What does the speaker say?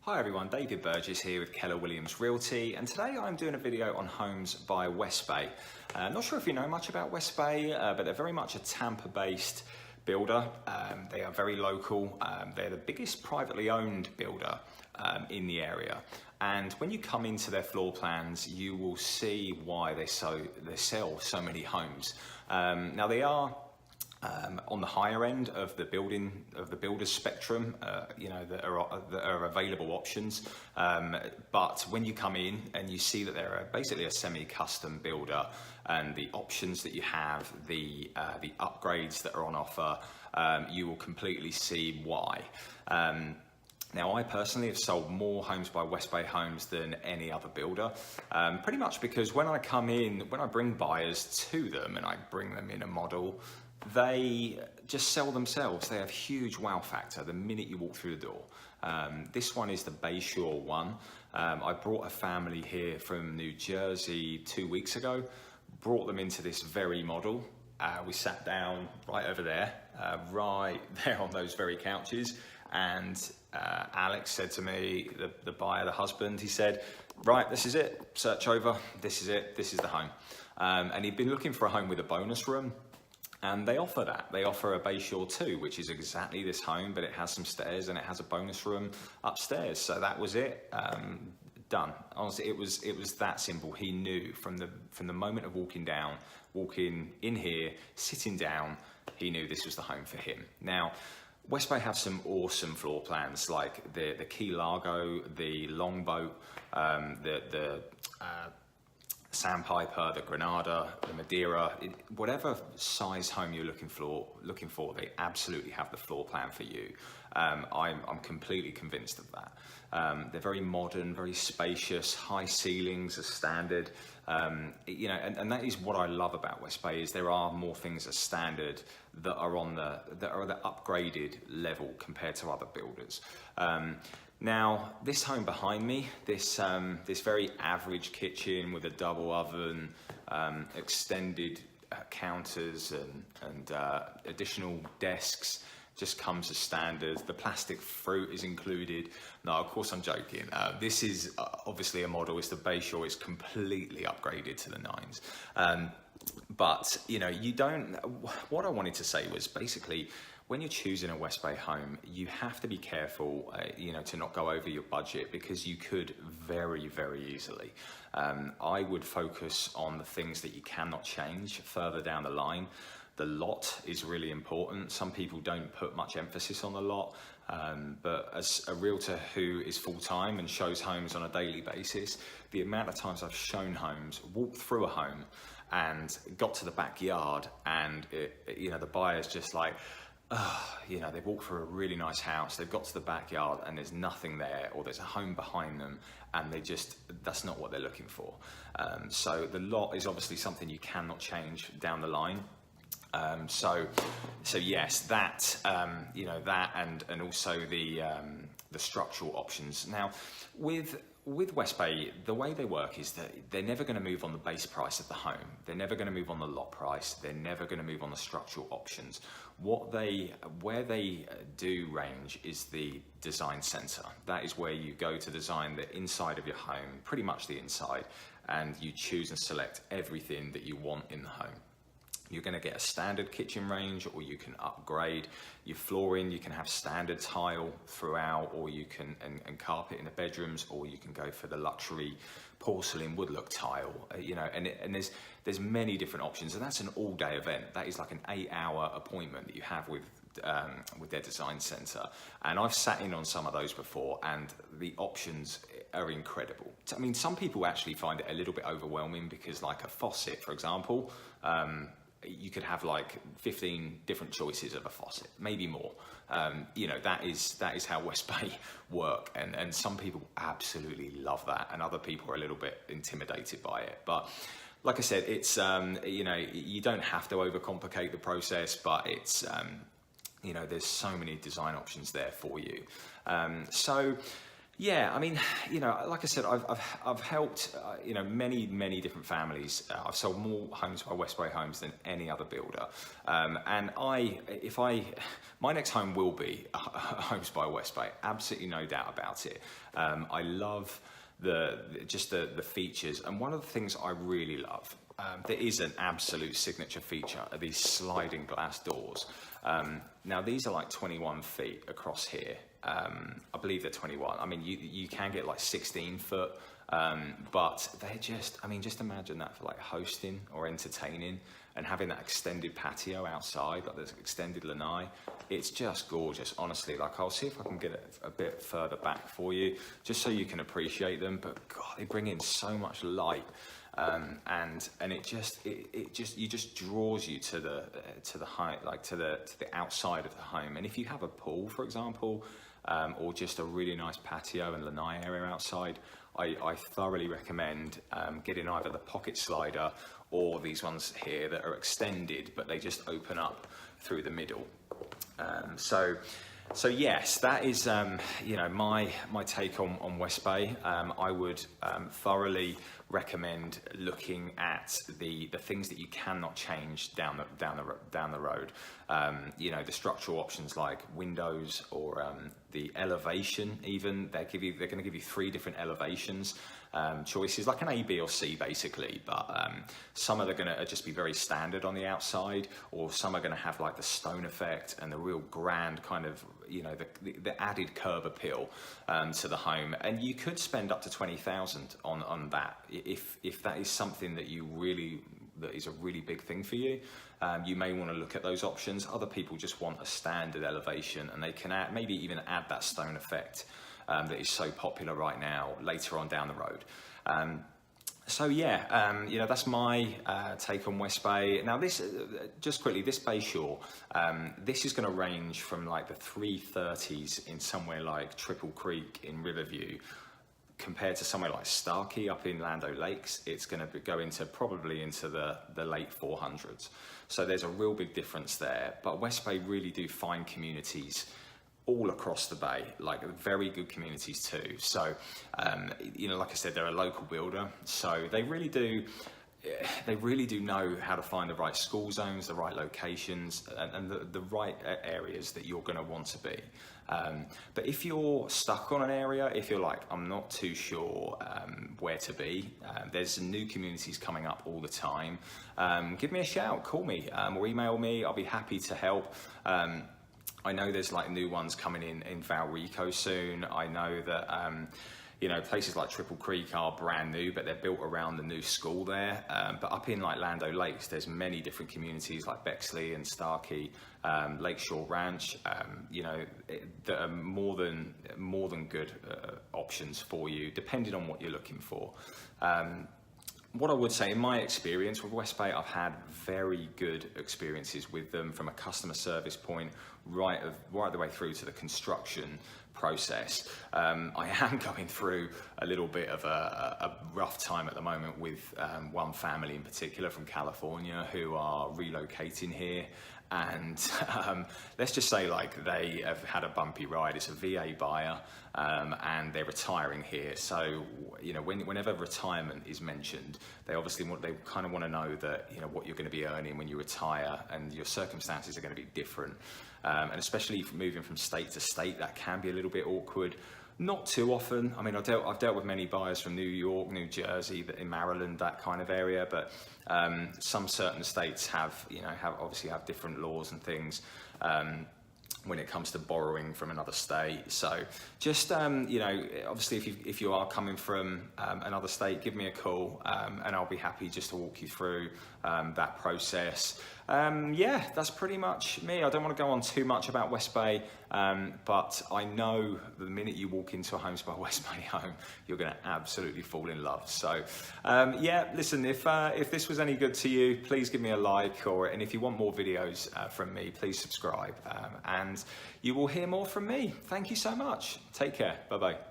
Hi everyone, David Burgess here with Keller Williams Realty, and today I'm doing a video on homes by Westbay. Not sure if you know much about Westbay, but they're very much a Tampa-based builder. They are very local. They're the biggest privately owned builder in the area. And when you come into their floor plans, you will see why they sell so many homes. Now they are on the higher end of the builder's spectrum, that are available options. But when you come in and you see that they're basically a semi-custom builder, and the options that you have, the upgrades that are on offer, you will completely see why. Now, I personally have sold more homes by Westbay Homes than any other builder, pretty much because when I bring buyers to them and I bring them in a model, they just sell themselves. They have huge wow factor the minute you walk through the door. This one is the Bayshore one. I brought a family here from New Jersey 2 weeks ago, brought them into this very model. We sat down right over there, right there on those very couches, and Alex said to me, the buyer, the husband, he said, right, this is it, search over, this is it, this is the home. And he'd been looking for a home with a bonus room. And they offer that. They offer a Bayshore 2, which is exactly this home, but it has some stairs and it has a bonus room upstairs. So that was it, done. Honestly, it was that simple. He knew from the moment of walking in here, sitting down, he knew this was the home for him. Now, Westbay have some awesome floor plans, like the Key Largo, the Longboat, the Sandpiper, the Granada, the Madeira, whatever size home you're looking for, they absolutely have the floor plan for you. I'm completely convinced of that. They're very modern, very spacious, high ceilings as standard. And that is what I love about Westbay, is there are more things as standard that are the upgraded level compared to other builders. Now, this home behind me, this very average kitchen with a double oven, extended counters and additional desks, just comes as standard. The plastic fruit is included. No, of course I'm joking. This is obviously a model. It's the Bayshore. It's completely upgraded to the nines. But you don't. What I wanted to say was basically, when you're choosing a Westbay home, you have to be careful, to not go over your budget, because you could very, very easily. I would focus on the things that you cannot change further down the line. The lot is really important. Some people don't put much emphasis on the lot, but as a realtor who is full-time and shows homes on a daily basis, the amount of times I've shown homes, walked through a home and got to the backyard, and the buyer's just like, they've walked through a really nice house, they've got to the backyard and there's nothing there, or there's a home behind them, and that's not what they're looking for. So the lot is obviously something you cannot change down the line. So yes, that and also the structural options. Now, with Westbay, the way they work is that they're never going to move on the base price of the home. They're never going to move on the lot price. They're never going to move on the structural options. Where they do range is the design center. That is where you go to design the inside of your home, pretty much the inside, and you choose and select everything that you want in the home. You're going to get a standard kitchen range, or you can upgrade your flooring. You can have standard tile throughout, or you can and carpet in the bedrooms, or you can go for the luxury porcelain wood look tile. And there's many different options, and that's an all-day event. That is like an 8-hour appointment that you have with their design center. And I've sat in on some of those before, and the options are incredible. I mean, some people actually find it a little bit overwhelming, because like a faucet, for example, you could have like 15 different choices of a faucet, maybe more. That is how Westbay work, and some people absolutely love that, and other people are a little bit intimidated by it. But like I said, it's you don't have to overcomplicate the process, but it's there's so many design options there for you. So Yeah, I mean, like I said, I've helped, many different families. I've sold more homes by Westbay Homes than any other builder. And my next home will be Homes by Westbay, absolutely no doubt about it. I love the features, and one of the things I really love, there is an absolute signature feature, are these sliding glass doors. Now these are like 21 feet across here. I believe they're 21. I mean, you can get like 16 foot, but they're just imagine that for like hosting or entertaining and having that extended patio outside, like this extended lanai. It's just gorgeous, honestly. Like, I'll see if I can get it a bit further back for you, just so you can appreciate them. But God, they bring in so much light. And it just draws you to the height, like to the outside of the home. And if you have a pool, for example, or just a really nice patio and lanai area outside, I thoroughly recommend getting either the pocket slider or these ones here that are extended, but they just open up through the middle. So yes, that is my take on Westbay. I would thoroughly recommend looking at the things that you cannot change down the road. The structural options like windows or the elevation. Even they're going to give you 3 different elevations choices, like an A, B, or C basically. But some are going to just be very standard on the outside, or some are going to have like the stone effect and the real grand kind of the added curb appeal to the home. And you could spend up to 20,000 on that if that is something that that is a really big thing for you. You may want to look at those options. Other people just want a standard elevation, and they can maybe even add that stone effect that is so popular right now later on down the road. That's my take on Westbay. Now this, just quickly, this Bayshore, this is going to range from like the 330s in somewhere like Triple Creek in Riverview, compared to somewhere like Starkey up in Land O'Lakes. It's going to go probably into the late 400s. So there's a real big difference there. But Westbay really do find communities all across the bay, like very good communities too. So, like I said, they're a local builder, so they really do know how to find the right school zones, the right locations, and the right areas that you're going to want to be. But if you're stuck on an area, if you're like, I'm not too sure where to be, there's new communities coming up all the time. Give me a shout, call me, or email me. I'll be happy to help. I know there's like new ones coming in Valrico soon. I know that places like Triple Creek are brand new, but they're built around the new school there. But up in like Land O'Lakes, there's many different communities like Bexley and Starkey, Lakeshore Ranch, that are more than good options for you, depending on what you're looking for. What I would say, in my experience with Westbay, I've had very good experiences with them from a customer service point right the way through to the construction process. I am going through a little bit of a rough time at the moment with one family in particular from California who are relocating here. And let's just say like they have had a bumpy ride. It's a VA buyer, and they're retiring here. So whenever retirement is mentioned, they kind of want to know that what you're going to be earning when you retire, and your circumstances are going to be different. And especially moving from state to state, that can be a little bit awkward. Not too often. I mean, I've dealt with many buyers from New York, New Jersey, in Maryland, that kind of area. But some certain states have different laws and things when it comes to borrowing from another state. So just obviously, if you are coming from another state, give me a call, and I'll be happy just to walk you through that process. That's pretty much me. I don't want to go on too much about Westbay, but I know that the minute you walk into a Homes by Westbay home, you're going to absolutely fall in love. So, listen, if this was any good to you, please give me a like, and if you want more videos from me, please subscribe, and you will hear more from me. Thank you so much. Take care. Bye-bye.